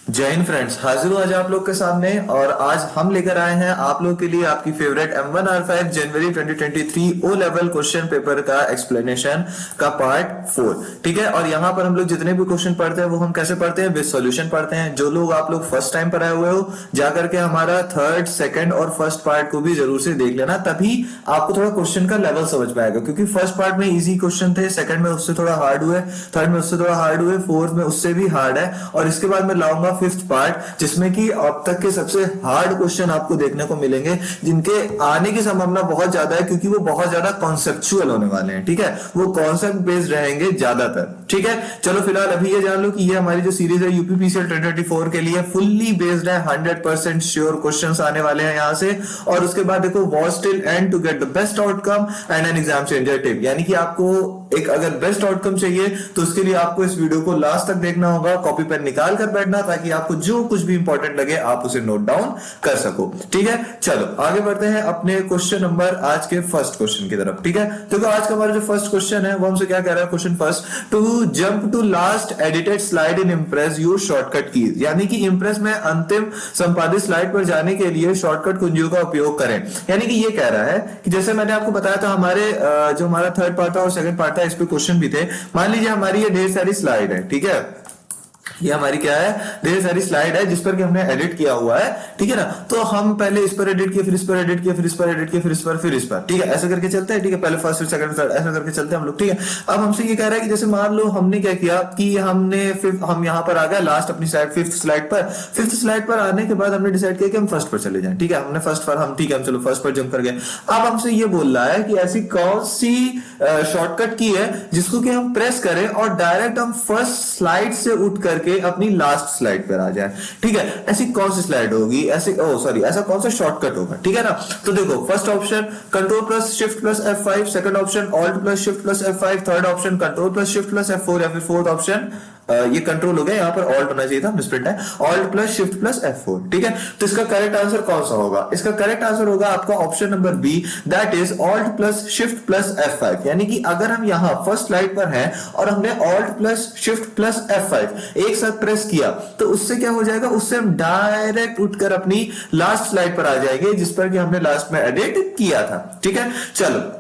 जय हिंद फ्रेंड्स, हाजिर हूँ आज आप लोग के सामने। और आज हम लेकर आए हैं आप लोग के लिए आपकी फेवरेट M1R5 जनवरी 2023 ओ लेवल क्वेश्चन पेपर का एक्सप्लेनेशन का पार्ट 4। ठीक है, और यहाँ पर हम लोग जितने भी क्वेश्चन पढ़ते हैं वो हम कैसे पढ़ते हैं, विद सॉल्यूशन पढ़ते हैं। जो लोग आप लोग फर्स्ट टाइम पर आए हुए हो, जाकर के हमारा थर्ड, सेकंड और फर्स्ट पार्ट को भी जरूर से देख लेना, तभी आपको थोड़ा क्वेश्चन का लेवल समझ में आएगा। क्योंकि फर्स्ट पार्ट में इजी क्वेश्चन थे, सेकंड में उससे थोड़ा हार्ड हुए, थर्ड में उससे थोड़ा हार्ड हुए, फोर्थ में उससे भी हार्ड है, और इसके बाद मैं लाऊंगा फिफ्थ पार्ट, जिसमें कि अब तक के सबसे हार्ड क्वेश्चन आपको देखने को मिलेंगे, जिनके आने की संभावना बहुत ज्यादा है, क्योंकि वो बहुत ज्यादा कॉन्सेप्चुअल होने वाले हैं। ठीक है, वो कॉन्सेप्ट बेस्ड रहेंगे ज्यादातर। ठीक है, चलो फिलहाल अभी ये जान लो कि ये हमारी जो सीरीज है यूपीपीसीएल 2024 के लिए फुल्ली बेस्ड है, 100% श्योर क्वेश्चंस आने वाले हैं यहां से। और उसके बाद देखो, watch till end to get the best outcome and an exam changer tip, यानी कि आपको एक अगर बेस्ट आउटकम चाहिए तो उसके लिए आपको इस वीडियो को लास्ट तक देखना होगा, कॉपी पेन निकाल कर बैठना, ताकि आपको जो कुछ भी इंपॉर्टेंट लगे आप उसे नोट डाउन कर सको। ठीक है, चलो आगे बढ़ते हैं अपने क्वेश्चन नंबर, आज के फर्स्ट क्वेश्चन की तरफ। ठीक है, देखो आज का हमारा जो फर्स्ट क्वेश्चन है वो हमसे क्या कह रहा है, question first, to jump to last edited slide in Impress use shortcut keys, यानी कि इंप्रेस में अंतिम संपादित स्लाइड पर जाने के लिए शॉर्टकट कुंजियों का उपयोग करें। यानी कि ये कह रहा है कि जैसे मैंने आपको बताया था, हमारे जो हमारा थर्ड पार्ट था और सेकंड पार्ट था, इस पे क्वेश्चन भी थे। मान लीजिए हमारी ये ढेर सारी स्लाइड है। ठीक है, ये हमारी क्या है, ढेर सारी स्लाइड है जिस पर कि हमने एडिट किया हुआ है। ठीक है ना, तो हम पहले इस पर एडिट किया, फिर इस पर एडिट किया, फिर इस पर एडिट किया, फिर इस पर, फिर इस पर। ठीक है, ऐसे करके चलते हैं। ठीक है, पहले फर्स्ट, फिर सेकंड, थर्ड, ऐसा करके चलते हैं हम लोग। ठीक है, अब हमसे ये कह रहा है कि जैसे मान लो हमने क्या किया कि हम यहाँ पर आ गए लास्ट अपनी स्लाइड, फिफ्थ स्लाइड पर। फिफ्थ स्लाइड पर आने के बाद हमने डिसाइड किया कि हम फर्स्ट पर चले जाएं। ठीक है, हमने फर्स्ट पर, हम ठीक है, हम चलो फर्स्ट पर जंप कर गए। अब हमसे ये बोल रहा है कि ऐसी कौन सी शॉर्टकट की है जिसको कि हम प्रेस करें और डायरेक्ट हम फर्स्ट स्लाइड से उठ करके अपनी लास्ट स्लाइड पर आ जाए। ठीक है, ऐसी कौन सी स्लाइड होगी, ऐसे ऐसा कौन सा शॉर्टकट होगा। ठीक है ना, तो देखो, first option control plus shift plus F5, second option alt plus shift plus F5, third option control plus shift plus F4, या फिर फोर्थ ऑप्शन ये कंट्रोल हो गया, यहाँ पर ऑल्ट होना चाहिए था, मिसप्रिंट है, alt plus shift plus F4। ठीक है, तो इसका करेक्ट आंसर कौन सा होगा, इसका करेक्ट आंसर होगा आपका option number B, that is Alt plus shift plus F5। यानी कि अगर हम यहां फर्स्ट स्लाइड पर हैं और हमने alt plus shift plus F5 एक साथ प्रेस किया, तो उससे क्या हो जाएगा, उससे हम डायरेक्ट उठकर अपनी लास्ट स्लाइड पर आ जाएंगे, जिस पर कि हमने लास्ट में एडिट किया था। ठीक है, चलो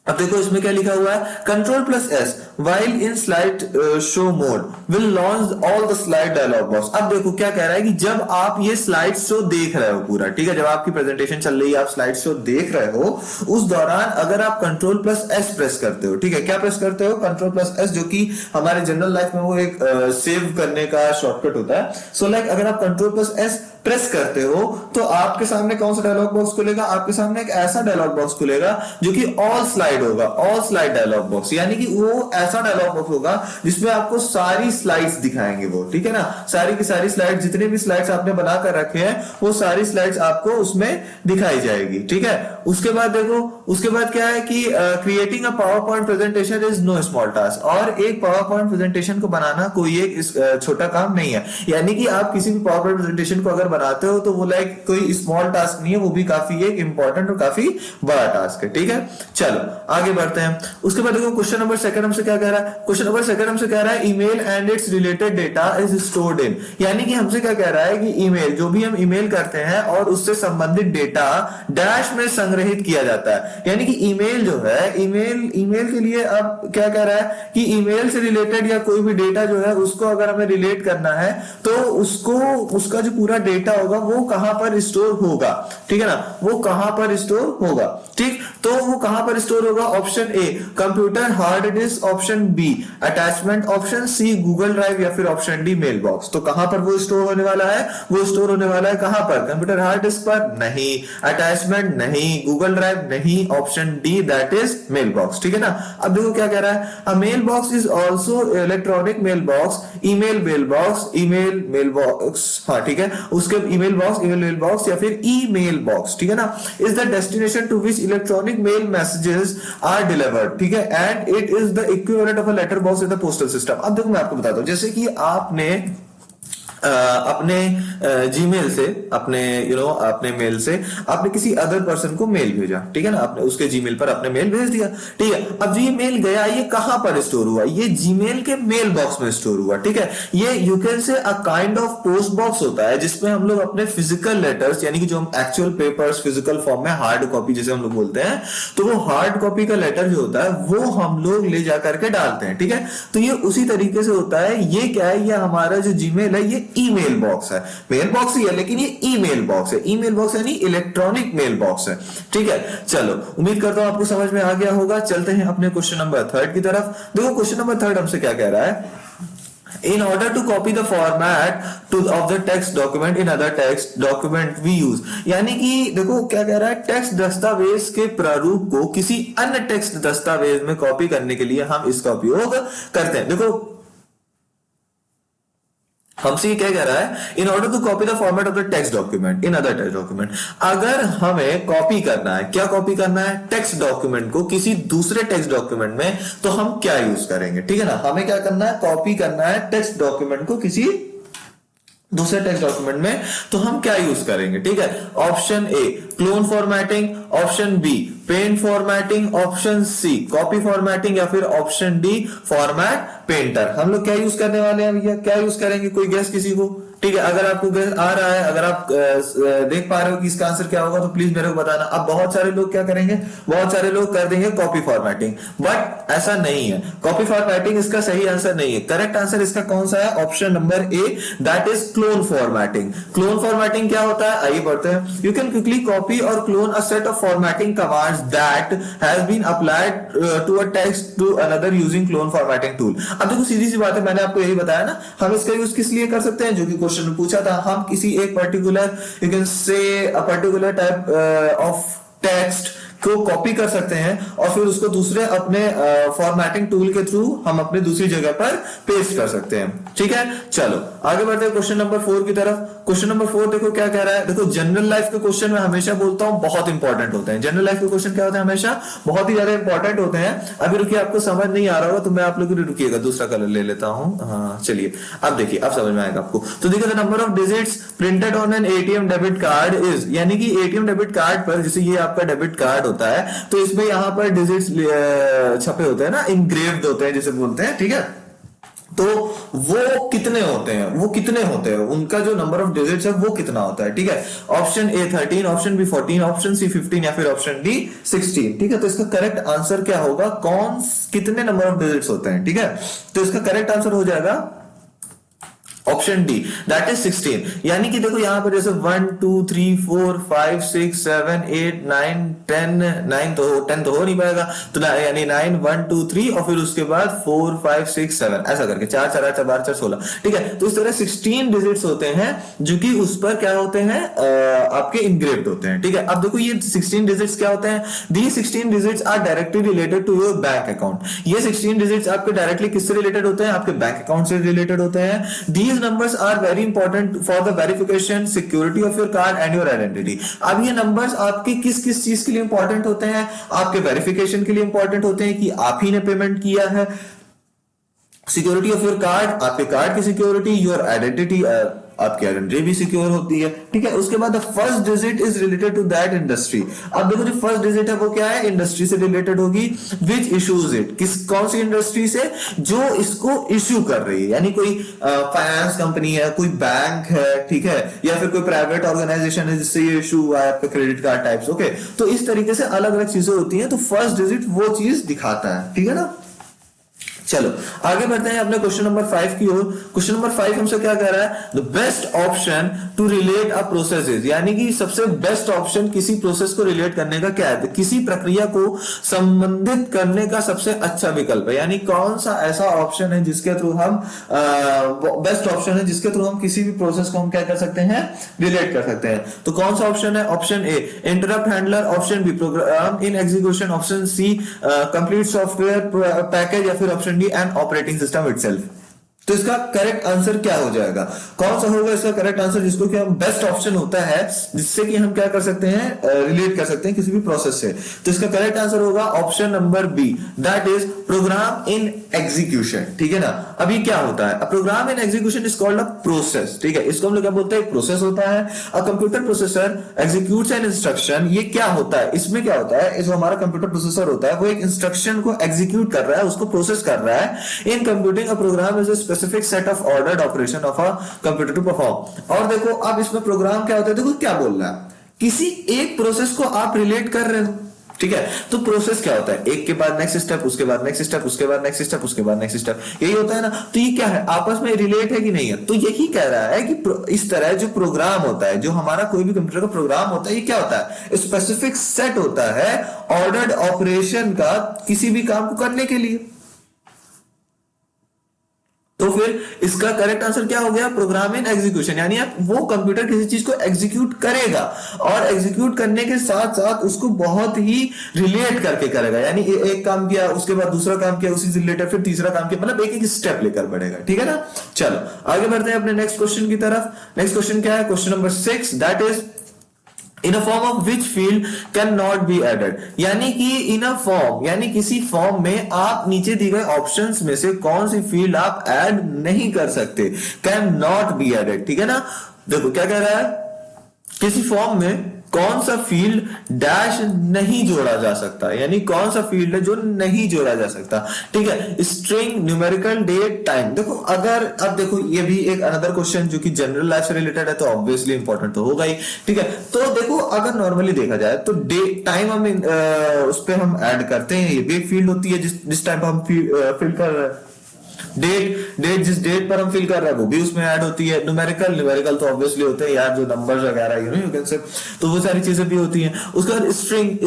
अब देखो इसमें क्या लिखा हुआ है, control plus S while in slide show mode will launch all the slide dialog box. अब देखो क्या कह रहा है कि जब आप ये स्लाइड शो देख रहे हो पूरा, ठीक है, जब आपकी प्रेजेंटेशन चल रही है, आप स्लाइड शो देख रहे हो, उस दौरान अगर आप कंट्रोल प्लस एस प्रेस करते हो, ठीक है, क्या प्रेस करते हो, कंट्रोल प्लस एस, जो कि हमारे जनरल लाइफ में वो एक सेव करने का शॉर्टकट होता है। सो लाइक अगर आप कंट्रोल प्लस एस प्रेस करते हो तो आपके सामने कौन सा डायलॉग बॉक्स खुलेगा, आपके सामने एक ऐसा डायलॉग बॉक्स खुलेगा जो कि ऑल स्लाइड होगा, ऑल स्लाइड डायलॉग बॉक्स, यानी कि वो ऐसा डायलॉग बॉक्स होगा जिसमें आपको सारी स्लाइड्स दिखाएंगे वो। ठीक है ना, सारी की सारी स्लाइड, जितने भी स्लाइड्स आपने बनाकर रखे हैं वो सारी स्लाइड्स आपको उसमें दिखाई जाएगी। ठीक है, उसके बाद देखो, उसके बाद क्या है कि creating a power point presentation is know small task, और एक पावर पॉइंट प्रेजेंटेशन को बनाना कोई एक छोटा काम नहीं है। यानी कि आप किसी भी पावर पॉइंट प्रेजेंटेशन को अगर बनाते हो तो वो लाइक कोई स्मॉल टास्क नहीं है, वो भी काफी एक इंपॉर्टेंट और काफी बड़ा टास्क है। ठीक है, चलो आगे बढ़ते हैं। उसके बाद देखो क्वेश्चन नंबर सेकंड हमसे क्या कह रहा है, क्वेश्चन नंबर सेकंड हमसे कह रहा है email and it's related data is stored in, यानी कि हमसे क्या कह रहा है कि ईमेल, जो भी हम ईमेल करते हैं और उससे संबंधित डेटा डैश में संग्रहित किया जाता है। यानी कि ईमेल जो है, ईमेल के लिए अब क्या कह रहा है कि ईमेल से रिलेटेड या कोई भी डेटा जो है उसको अगर हमें रिलेट करना है तो उसको, उसका जो पूरा डेटा होगा वो कहां पर स्टोर होगा। ठीक है ना, वो कहां पर स्टोर होगा। ठीक, तो वो कहां पर स्टोर होगा, option A computer hard disk, option B attachment, option C Google Drive, या फिर ऑप्शन डी मेल बॉक्स। तो कहां पर वो स्टोर होने वाला है, वो स्टोर होने वाला है कहां पर, कंप्यूटर हार्ड डिस्क पर नहीं, अटैचमेंट नहीं, गूगल ड्राइव नहीं, option D that is mail box. ठीक है ना, अब देखो क्या कह रहा है, a mail box is also electronic mail box, email mail box, email mail box, हाँ ठीक है, उसके email box, email mail box या फिर ईमेल बॉक्स। ठीक है ना, is the destination to which electronic mail messages are delivered. ठीक है, and it is the equivalent of a letter box in the postal system. अब देखो मैं आपको बताता हूं, जैसे कि आपने अपने जीमेल से, अपने अपने मेल से आपने किसी अदर पर्सन को मेल भेजा, ठीक है ना, आपने उसके जीमेल पर अपने मेल भेज दिया, ठीक है। अब ये मेल गया, ये कहां पर स्टोर हुआ, ये जीमेल के मेल बॉक्स में स्टोर हुआ, ठीक है। ये you can say a kind of post box होता है जिसमें हम लोग अपने फिजिकल लेटर्स, यानी कि जो हम एक्चुअल पेपर्स फिजिकल फॉर्म में हार्ड कॉपी जिसे हम लोग बोलते हैं, तो वो हार्ड कॉपी का लेटर जो होता है वो हम लोग ले जा करके डालते हैं, ठीक है। तो ये उसी तरीके से होता है। ये क्या है, ये हमारा जो जीमेल है ये ईमेल बॉक्स है, मेल बॉक्स ही है लेकिन ये ईमेल बॉक्स है। ईमेल बॉक्स यानी इलेक्ट्रॉनिक मेल बॉक्स है, ठीक है। चलो, उम्मीद करता हूं आपको समझ में आ गया होगा। चलते हैं अपने क्वेश्चन नंबर 3 की तरफ। देखो क्वेश्चन नंबर 3 हमसे क्या कह रहा है, in order to copy the format of the text document in other text document we use, यानी कि देखो क्या कह रहा है, टेक्स्ट दस्तावेज के प्रारूप को किसी अन्य टेक्स्ट दस्तावेज में कॉपी करने के लिए हम इसका उपयोग करते हैं। देखो हमसे ये क्या कह रहा है, in order to copy the format of the text document in other text document, अगर हमें कॉपी करना है, क्या कॉपी करना है, टेक्स्ट डॉक्यूमेंट को किसी दूसरे टेक्स्ट डॉक्यूमेंट में, तो हम क्या यूज करेंगे, ठीक है ना। हमें क्या करना है, कॉपी करना है टेक्स्ट डॉक्यूमेंट को किसी दूसरे टेक्स्ट डॉक्यूमेंट में, तो हम क्या यूज करेंगे, ठीक है। Option A clone formatting, option B paint formatting, option C copy formatting, या फिर ऑप्शन डी फॉर्मेट पेंटर। हम लोग क्या यूज करने वाले हैं भैया, क्या यूज करेंगे, कोई गेस किसी को, ठीक है। अगर आपको गेस आ रहा है, अगर आप देख पा रहे हो कि इसका आंसर क्या होगा, तो प्लीज मेरे को बताना। अब बहुत सारे लोग क्या करेंगे, बहुत सारे लोग कर देंगे कॉपी फॉर्मेटिंग, बट ऐसा नहीं है। कॉपी फॉर्मेटिंग इसका सही आंसर नहीं है। करेक्ट आंसर इसका कौन सा है, option number A, that is clone formatting. Clone formatting क्या होता है, आइए पढ़ते हैं। यू कैन क्विकली कॉपी और clone a set of formatting commands that has been applied to a text to another using clone formatting tool. अब देखो सीधी सी बात है, मैंने आपको यही बताया ना, हम इसका यूज किस लिए कर सकते हैं, जो कि क्वेश्चन में पूछा था, हम किसी एक particular, you can say a particular type of text को कॉपी कर सकते हैं और फिर उसको दूसरे अपने फॉर्मेटिंग टूल के थ्रू हम अपने दूसरी जगह पर पेस्ट कर सकते हैं, ठीक है। चलो आगे बढ़ते हैं क्वेश्चन नंबर 4 की तरफ। क्वेश्चन नंबर 4 देखो क्या कह रहा है। देखो जनरल लाइफ के क्वेश्चन में हमेशा बोलता हूं बहुत इंपॉर्टेंट होते हैं। जनरल लाइफ के क्वेश्चन क्या होते हैं, हमेशा बहुत ही ज्यादा इंपॉर्टेंट होते हैं। अभी रुकिए, आपको समझ नहीं आ रहा होगा तो मैं आप लोग रुकिएगा, दूसरा कलर ले लेता हूं। हाँ चलिए, अब देखिए, अब समझ में आएगा आपको। तो देखिए, the number of digits printed on an ATM debit card is, यानी कि एटीएम डेबिट कार्ड पर, जैसे ये आपका डेबिट कार्ड होता है, तो इसमें यहां पर डिजिट्स छपे होते हैं ना, इंग्रेव्ड होते हैं जिसे बोलते हैं, ठीक है। तो वो कितने होते हैं, वो कितने होते हैं, उनका जो नंबर ऑफ डिजिट्स है वो कितना होता है, ठीक है। Option A 13, option B 14, option C 15 या फिर ऑप्शन डी 16, ठीक है। तो इसका करेक्ट आंसर क्या होगा, कौन कितने नंबर ऑफ डिजिट्स होते हैं, ठीक है। तो इसका करेक्ट आंसर हो जाएगा ऑप्शन डी, दैट इज 16। यानी कि देखो यहां पर जैसे 1 2 3 4 5 6 7 8 9 10, 9 तो 10 तो हो नहीं पाएगा, तो यानी 9 1 2 3 और फिर उसके बाद 4 5 6 7 ऐसा करके 4 4 8 4 4 16, ठीक है। तो इस तरह 16 डिजिट्स होते हैं जो कि उस पर क्या होते हैं, आपके इनग्रेव्ड होते हैं, ठीक है। अब देखो ये 16 डिजिट्स क्या होते हैं, the 16 digits are directly related to your bank account. ये 16 डिजिट्स आपके डायरेक्टली किससे रिलेटेड होते हैं, आपके बैंक अकाउंट से रिलेटेड होते हैं। These numbers are very important for the verification security of your card and your identity। अब ये नंबर्स आपके किस किस चीज के लिए इंपॉर्टेंट होते हैं, आपके वेरिफिकेशन के लिए इंपॉर्टेंट होते हैं कि आप ही ने पेमेंट किया है, सिक्योरिटी ऑफ योर कार्ड, आपके कार्ड की सिक्योरिटी, योर आइडेंटिटी, आपकी आइडेंटिटी भी सिक्योर होती है, ठीक है। उसके बाद first digit is related to that industry. अब देखो जो फर्स्ट डिजिट है वो क्या है, इंडस्ट्री से रिलेटेड होगी। विच इश्यूज इट, किस कौन सी इंडस्ट्री से, जो इसको इश्यू कर रही है, यानी कोई फाइनेंस कंपनी है, कोई बैंक है, ठीक है, या फिर कोई प्राइवेट ऑर्गेनाइजेशन है जिससे ये इश्यू हुआ है आपका क्रेडिट कार्ड टाइप्स, ओके। तो इस तरीके से अलग अलग चीजें होती हैं, तो फर्स्ट डिजिट वो चीज दिखाता है, ठीक है ना। चलो आगे बढ़ते हैं अपने क्वेश्चन नंबर 5 की ओर। क्वेश्चन नंबर 5 हमसे क्या कह रहा है, the best option to relate a process is, यानी कि सबसे बेस्ट ऑप्शन किसी प्रोसेस को रिलेट करने का क्या है, किसी प्रक्रिया को संबंधित करने का सबसे अच्छा विकल्प है। यानी कौन सा ऐसा ऑप्शन है जिसके थ्रू हम बेस्ट ऑप्शन है जिसके थ्रू हम किसी भी प्रोसेस को हम क्या कर सकते हैं, रिलेट कर सकते हैं। तो कौन सा ऑप्शन है, option A interrupt handler, option B program in execution, option C complete software package, या फिर option D and operating system itself, तो इसका करेक्ट आंसर क्या हो जाएगा, कौन सा होगा इसका करेक्ट आंसर, जिसको कि हम बेस्ट ऑप्शन होता है जिससे कि हम क्या कर सकते हैं, रिलेट कर सकते हैं किसी भी प्रोसेस से। तो इसका करेक्ट आंसर होगा option number B, that is program in execution. ठीक है ना। अभी क्या होता है, program in execution is called a process. ठीक है, इसको हम लोग क्या बोलते हैं, प्रोसेस होता है। A computer processor executes an instruction. ये क्या होता है, इसमें क्या होता है, जो हमारा कंप्यूटर प्रोसेसर होता है वो एक इंस्ट्रक्शन को एग्जीक्यूट कर रहा है, उसको प्रोसेस कर रहा है। In computing a program is a specific set of ordered operation of a computer to perform. और देखो अब इसमें प्रोग्राम क्या होता है, देखो क्या बोल रहा है, किसी एक प्रोसेस को आप रिलेट कर रहे हो। ठीक है, तो प्रोसेस क्या होता है, एक के बाद नेक्स्ट स्टेप, उसके बाद नेक्स्ट स्टेप, उसके बाद नेक्स्ट स्टेप, उसके बाद नेक्स्ट स्टेप, यही होता है ना। तो ये क्या है, आपस में रिलेट है कि नहीं है, तो यही कह रहा है कि इस तरह जो प्रोग्राम होता है, जो हमारा कोई भी कंप्यूटर का प्रोग्राम होता है, ये क्या होता है, स्पेसिफिक सेट होता है ऑर्डर्ड ऑपरेशन का किसी भी काम को करने के लिए। तो फिर इसका करेक्ट आंसर क्या हो गया, प्रोग्राम इन एग्जीक्यूशन, यानी वो कंप्यूटर किसी चीज को एग्जीक्यूट करेगा और एग्जीक्यूट करने के साथ साथ उसको बहुत ही रिलेट करके करेगा, यानी एक काम किया उसके बाद दूसरा काम किया उसी से रिलेटेड, फिर तीसरा काम किया, मतलब एक एक स्टेप लेकर बढ़ेगा। ठीक है ना। चलो आगे बढ़ते हैं अपने नेक्स्ट क्वेश्चन की तरफ। नेक्स्ट क्वेश्चन क्या है, question number 6, that is in a form of which field can not be added. यानी कि इन अ फॉर्म, यानी किसी फॉर्म में आप नीचे दी गए ऑप्शंस में से कौन सी फील्ड आप ऐड नहीं कर सकते, कैन नॉट बी एडेड। ठीक है ना। देखो क्या कह रहा है, किसी फॉर्म में कौन सा फील्ड डैश नहीं जोड़ा जा सकता, यानी कौन सा फील्ड है जो नहीं जोड़ा जा सकता। ठीक है, स्ट्रिंग, न्यूमेरिकल, डेट, टाइम। देखो अगर अब देखो ये भी एक अनदर क्वेश्चन जो कि जनरल लाइफ से रिलेटेड है, तो ऑब्वियसली इंपॉर्टेंट तो होगा ही। ठीक है, तो देखो अगर नॉर्मली देखा जाए तो डेट, टाइम हम उस पर हम ऐड करते हैं, ये भी एक फील्ड होती है जिस टाइम हम फिल कर रहे हैं। डेट जिस डेट पर हम फिल कर रहे हैं वो भी उसमें ऐड होती है। न्यूमेरिकल तो ऑब्वियसली होते हैं यार, जो नंबर्स वगैरह यू कैन से, तो वो सारी चीजें भी होती हैं। उसके बाद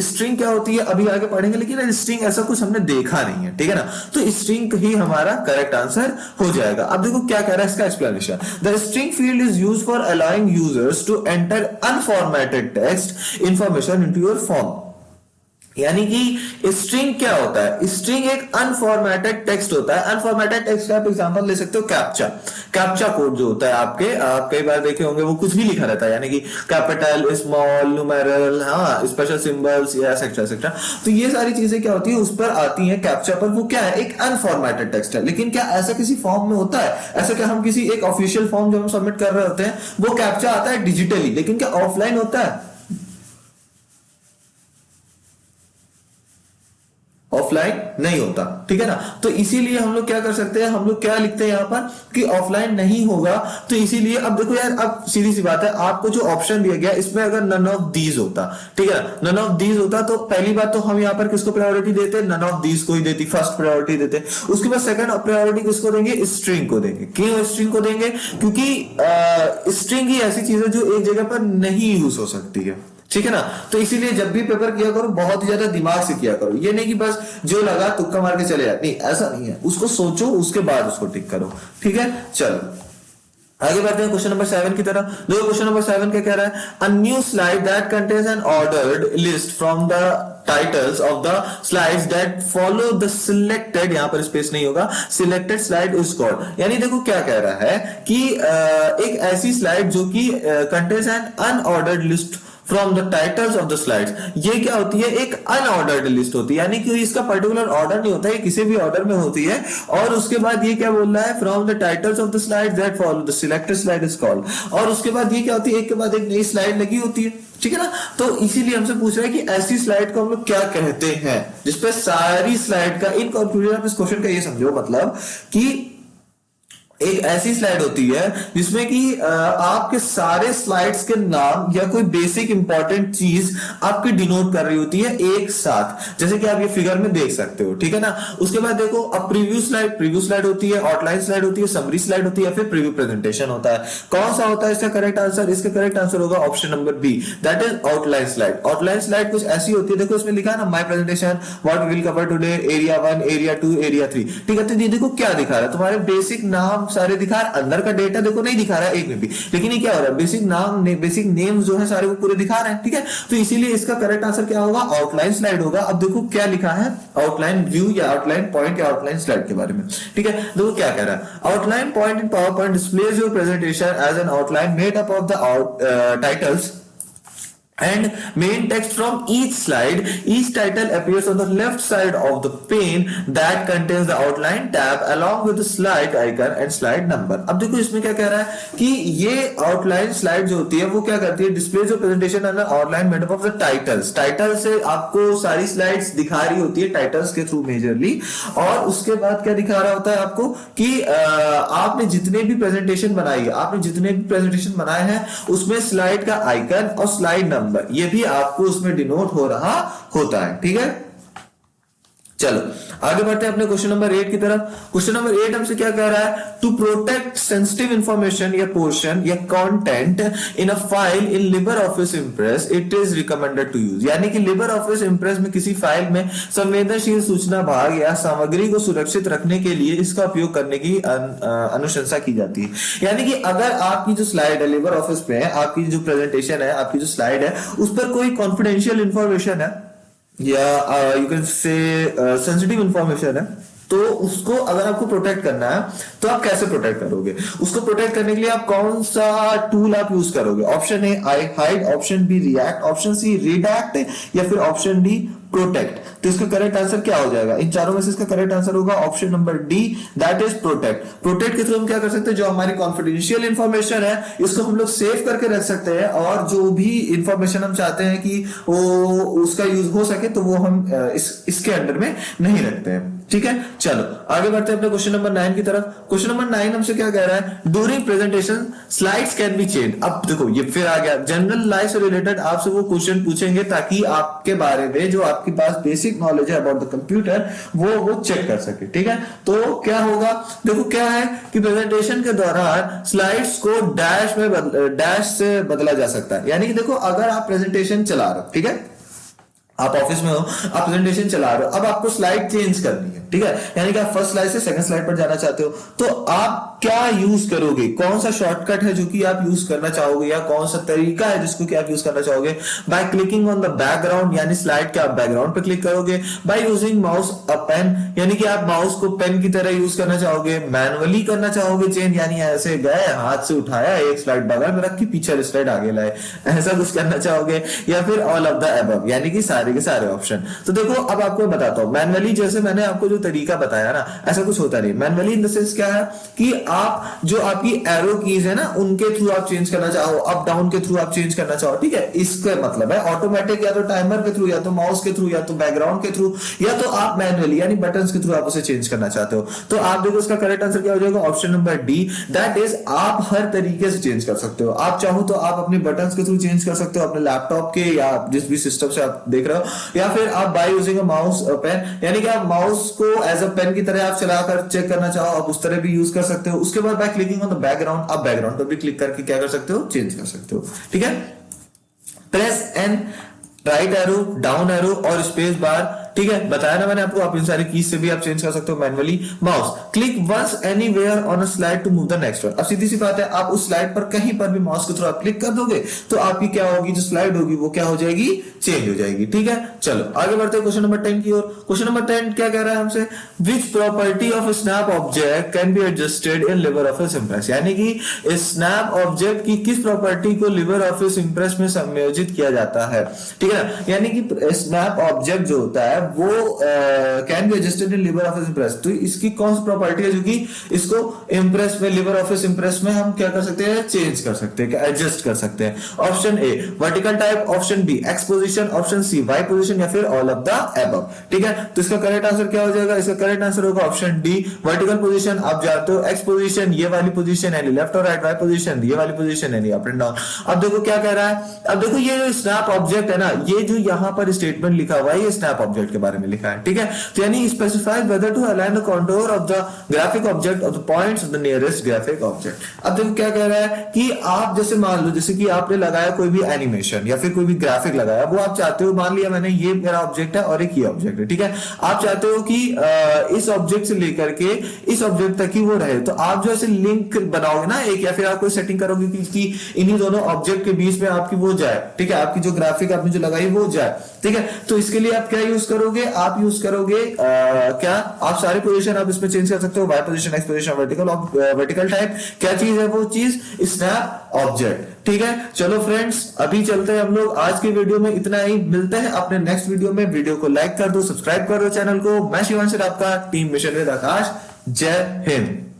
स्ट्रिंग क्या होती है अभी आगे पढ़ेंगे, लेकिन स्ट्रिंग ऐसा कुछ हमने देखा नहीं है। ठीक है ना, तो स्ट्रिंग ही हमारा करेक्ट आंसर हो जाएगा। अब देखो क्या कह रहा है इसका explanation, the string field is used for allowing users to enter unformatted text information into your form. यानी कि स्ट्रिंग क्या होता है, स्ट्रिंग एक अनफॉर्मेटेड टेक्स्ट होता है। अनफॉर्मेटेड टेक्स्ट का आप एग्जांपल ले सकते हो कैप्चा कोड जो होता है आपके, आप कई बार देखे होंगे वो कुछ भी लिखा रहता है, यानी कि कैपिटल, स्मॉल, न्यूमेरल, हाँ, स्पेशल सिंबल्स या एक्सेट्रा एक्सेट्रा। तो ये सारी चीजें क्या होती है उस पर आती हैं कैप्चा पर। वो क्या है, एक अनफॉर्मेटेड टेक्स्ट है। लेकिन क्या ऐसा किसी फॉर्म में होता है, ऐसा क्या हम किसी एक ऑफिशियल फॉर्म जो हम सबमिट कर रहे होते हैं वो कैप्चा आता है डिजिटली, लेकिन क्या ऑफलाइन होता है, ऑफलाइन नहीं होता। ठीक है ना, तो इसीलिए हम लोग क्या कर सकते हैं, हम लोग क्या लिखते हैं यहां पर कि ऑफलाइन नहीं होगा। तो इसीलिए अब देखो यार, अब सीधी सी बात है, आपको जो ऑप्शन दिया गया इसमें अगर नन ऑफ दीज होता, ठीक है, नन ऑफ दीज होता, तो पहली बात तो हम यहाँ पर किसको प्रायोरिटी देते, नन ऑफ दीज को ही देती, फर्स्ट प्रायोरिटी देते। उसके बाद सेकंड प्रायोरिटी किसको देंगे, स्ट्रिंग को देंगे। क्यों स्ट्रिंग को देंगे, क्योंकि स्ट्रिंग ही ऐसी चीज है जो एक जगह पर नहीं यूज हो सकती है। ठीक है ना, तो इसीलिए जब भी पेपर किया करो बहुत ही ज्यादा दिमाग से किया करो, ये नहीं कि बस जो लगा तुक्का मार के चले जाए, नहीं ऐसा नहीं है, उसको सोचो उसके बाद उसको टिक करो। ठीक है, चलो आगे बढ़ते हैं क्वेश्चन नंबर 7 की तरफ। देखो क्वेश्चन नंबर 7 क्या कह रहा है, a new slide that contains an ordered list from the titles of the slides that follow the selected, यहां पर स्पेस नहीं होगा, सिलेक्टेड स्लाइड इज कॉल्ड। यानी देखो क्या कह रहा है कि एक ऐसी स्लाइड जो कि contains an unordered list from the titles of the slides, ये क्या होती है, एक अनऑर्डर्ड लिस्ट होती है, यानी कि इसका पर्टिकुलर ऑर्डर नहीं होता है, किसी भी ऑर्डर में होती है। और उसके बाद ये क्या बोल रहा है, from the titles of the slides that follow the selected slide is called. और उसके बाद ये क्या होती है, एक के बाद एक नई स्लाइड लगी होती है। ठीक है ना, तो इसीलिए हमसे पूछ रहा है कि ऐसी स्लाइड को हम लोग क्या कहते हैं, जिसपे सारी स्लाइड का, इन कंक्लूजन आप इस क्वेश्चन का ये समझो मतलब कि एक ऐसी स्लाइड होती है जिसमें कि आपके सारे स्लाइड्स के नाम या कोई बेसिक इंपॉर्टेंट चीज आपकी डिनोट कर रही होती है एक साथ, जैसे कि आप ये फिगर में देख सकते हो। ठीक है ना, उसके बाद देखो अब प्रीव्यू स्लाइड होती है, आउटलाइन स्लाइड होती है, समरी स्लाइड होती है, फिर प्रीव्यू प्रेजेंटेशन होता है। कौन सा होता है इसका करेक्ट आंसर, इसका करेक्ट आंसर होगा option number B, that is outline slide. Outline slide कुछ ऐसी होती है, देखो इसमें लिखा है ना, my presentation, what we will cover today, area 1, area 2, area 3। ठीक है, तो ये देखो क्या दिखा रहा है, तुम्हारे बेसिक नाम सारे दिखा रहा है, अंदर का डेटा देखो नहीं दिखा रहा है एक में भी, लेकिन ये क्या हो रहा है, बेसिक नाम बेसिक नेम्स जो है सारे वो पूरे दिखा रहे हैं, ठीक है। तो इसीलिए इसका करेक्ट आंसर क्या होगा, आउटलाइन स्लाइड होगा। अब देखो क्या लिखा है, आउटलाइन व्यू या आउटलाइन पॉइंट या आउटलाइन स्लाइड के बारे में, ठीक है। देखो क्या कह रहा है, outline point in PowerPoint displays your presentation as an outline made up of the titles and main text from each slide. Each title appears on the left side of the pane that contains the outline tab along with the slide icon and slide number. अब देखो इसमें क्या कह रहा है कि ये outline slide जो होती है वो क्या करती है, डिस्प्ले जो प्रेजेंटेशन है ना outline made up of the titles, title से आपको सारी स्लाइड्स दिखा रही होती है टाइटल्स के थ्रू मेजरली। और उसके बाद क्या दिखा रहा होता है आपको कि आपने जितने भी प्रेजेंटेशन बनाई है, आपने जितने भी प्रेजेंटेशन बनाए हैं उसमें स्लाइड का आइकन और स्लाइड नंबर ये भी आपको उसमें डिनोट हो रहा होता है, ठीक है। चलो आगे बढ़ते हैं अपने क्वेश्चन नंबर 8 की तरफ। क्वेश्चन नंबर 8 हमसे क्या कह रहा है, टू प्रोटेक्ट सेंसिटिव इंफॉर्मेशन या पोर्शन या content in a file in LibreOffice Impress it is recommended to use. यानी कि लिबर ऑफिस इंप्रेस में किसी फाइल में संवेदनशील सूचना भाग या सामग्री को सुरक्षित रखने के लिए इसका उपयोग करने की अनुशंसा की जाती है। यानी कि अगर आपकी जो स्लाइड है लिबर ऑफिस में, आपकी जो प्रेजेंटेशन है, आपकी जो स्लाइड है उस पर कोई कॉन्फिडेंशियल इंफॉर्मेशन है या you can say sensitive information है, तो उसको अगर आपको प्रोटेक्ट करना है तो आप कैसे प्रोटेक्ट करोगे, उसको प्रोटेक्ट करने के लिए आप कौन सा टूल आप यूज करोगे। Option A I hide, option B react, option C redact या फिर ऑप्शन डी प्रोटेक्ट। तो इसका करेक्ट आंसर क्या हो जाएगा, इन चारों में से इसका करेक्ट आंसर होगा option number D, that is protect. Protect के थ्रू हम क्या कर सकते हैं, जो हमारी कॉन्फिडेंशियल इंफॉर्मेशन है इसको हम लोग सेव करके रख सकते हैं और जो भी इंफॉर्मेशन हम चाहते हैं कि वो उसका यूज हो सके तो वो हम इसके अंडर में नहीं रखते हैं, ठीक है। चलो आगे बढ़ते हैं अपने क्वेश्चन नंबर 9 की तरफ। क्वेश्चन नंबर 9 हमसे क्या कह रहा है, during presentation slides can be change. अब देखो ये फिर आ गया, जनरल लाइफ से रिलेटेड आपसे वो क्वेश्चन पूछेंगे ताकि आपके बारे में जो आपके पास बेसिक नॉलेज है अबाउट द कंप्यूटर वो चेक कर सके, ठीक है। तो क्या होगा, देखो क्या है कि प्रेजेंटेशन के दौरान स्लाइड्स को डैश से बदला जा सकता है। यानी कि देखो अगर आप प्रेजेंटेशन चला रहे हो, ठीक है, आप ऑफिस में हो, आप प्रेजेंटेशन चला रहे हो, अब आपको स्लाइड चेंज करनी है, ठीक है। यानी कि आप फर्स्ट स्लाइड से सेकंड स्लाइड पर जाना चाहते हो, तो आप क्या यूज करोगे, कौन सा शॉर्टकट है जो कि आप यूज करना चाहोगे या कौन सा तरीका है जिसको कि आप यूज करना चाहोगे। By clicking on the background, यानी स्लाइड के आप बैकग्राउंड पे क्लिक करोगे। By using mouse a pen, यानी कि आप माउस को पेन की तरह यूज करना चाहोगे। मैनुअली करना चाहोगे चेंज, यानी ऐसे गए हाथ से उठाया, एक स्लाइड बगल में रखी, पीछे स्लाइड आगे लाए, ऐसा कुछ करना चाहोगे, या फिर ऑल ऑफ द अबव, यानी कि सारे के सारे ऑप्शन। तो देखो अब आपको बताता हूं, मैनुअली जैसे मैंने आपको जो तरीका बताया ना, ऐसा कुछ होता नहीं। मैनुअली इन द सेंस क्या है कि आप जो आपकी एरो कीज है ना उनके थ्रू आप चेंज करना चाहो, अप डाउन के थ्रू आप चेंज करना चाहो, ठीक है। इसका मतलब है ऑटोमेटिक, या तो टाइमर के थ्रू, या तो माउस के थ्रू, या तो बैकग्राउंड के थ्रू, या तो आप मैनुअली यानी बटन्स के थ्रू आप उसे चेंज करना चाहते हो। तो आप देखो इसका करेक्ट आंसर क्या हो जाएगा, option number D, that is आप हर तरीके से चेंज कर सकते हो। आप चाहो तो आप अपने बटन्स के थ्रू चेंज कर सकते हो, अपने लैपटॉप के या जिस भी सिस्टम से आप देख रहे हो, या फिर आप by using a mouse pen, यानी कि आप माउस को एज अ पेन की तरह आप चलाकर चेक करना चाहो आप उस तरह भी यूज कर सकते हो। उसके बाद bye clicking on the background, आप बैकग्राउंड पर भी क्लिक करके क्या कर सकते हो, चेंज कर सकते हो, ठीक है। Press an right arrow, down arrow और स्पेस बार, ठीक है, बताया ना मैंने आपको, आप इन सारी कीज से भी आप चेंज कर सकते हो manually. Mouse click once anywhere on a slide to move the next one. अब सीधी सी बात है, आप उस स्लाइड पर कहीं पर भी माउस के थ्रू आप क्लिक कर दोगे तो आपकी क्या होगी, जो स्लाइड होगी वो क्या हो जाएगी, चेंज हो जाएगी, ठीक है। चलो आगे बढ़ते हैं क्वेश्चन नंबर 10 की ओर। क्वेश्चन नंबर 10 क्या कह रहा है हमसे, which property of a snap object can be adjusted in LibreOffice Impress. यानी कि इस स्नैप ऑब्जेक्ट की किस प्रॉपर्टी को लिबर ऑफिस इंप्रेस में संयोजित किया जाता है, ठीक है। यानी कि स्नैप ऑब्जेक्ट जो होता है वो can be adjusted in LibreOffice Impress, तो इसकी कौन सी प्रॉपर्टी है जो कि इसको इंप्रेस में, लिबर ऑफिस इंप्रेस में हम क्या कर सकते हैं, चेंज कर सकते हैं, एडजस्ट कर सकते हैं। Option A vertical type, option B X position, option C Y position, या फिर ऑल ऑफ द अबव, ठीक है। तो इसका करेक्ट आंसर क्या हो जाएगा, इसका करेक्ट आंसर होगा ऑप्शन डी वर्टिकल पोजीशन। आप जानते हो एक्स पोजीशन ये वाली पोजीशन है, लेफ्ट और राइट, वाई पोजीशन ये वाली पोजीशन है, अप एंड डाउन। अब देखो क्या कह रहा है, अब देखो ये स्नैप ऑब्जेक्ट है ना, ये जो यहां पर स्टेटमेंट लिखा हुआ है ये स्नैप ऑब्जेक्ट, ऑब्जेक्ट के बारे में लिखा है, ठीक है। तो यानी specify whether to align the contour of the graphic object of the points of the nearest graphic object. अब देखो क्या कह रहा है कि आप जैसे मान लो जैसे कि आपने लगाया कोई भी एनिमेशन या फिर कोई भी ग्राफिक लगाया, वो आप चाहते हो, मान लिया मैंने ये मेरा ऑब्जेक्ट है और एक ये ऑब्जेक्ट है, ठीक है। आप चाहते हो कि इस ऑब्जेक्ट से लेकर के इस ऑब्जेक्ट तक ही वो रहे, तो आप जो ऐसे लिंक बनाओगे ना एक, या फिर आप कोई सेटिंग करोगे कि इन्हीं दोनों ऑब्जेक्ट के बीच में आपकी वो जाए, ठीक है, आपकी जो ग्राफिक आपने जो लगाई वो जाए, ठीक है। तो इसके लिए आप क्या यूज करोगे, आप यूज करोगे क्या, आप सारे पोजीशन आप इसमें चेंज कर सकते हो, Y position, X position, vertical type, क्या चीज है वो चीज, स्नैप ऑब्जेक्ट, ठीक है। चलो फ्रेंड्स अभी चलते हैं हम लोग, आज की वीडियो में इतना ही, मिलते हैं अपने नेक्स्ट वीडियो में। वीडियो को लाइक कर दो, सब्सक्राइब कर दो चैनल को। मैं शिवांश, आपका टीम मिशन विद आकाश। जय हिंद।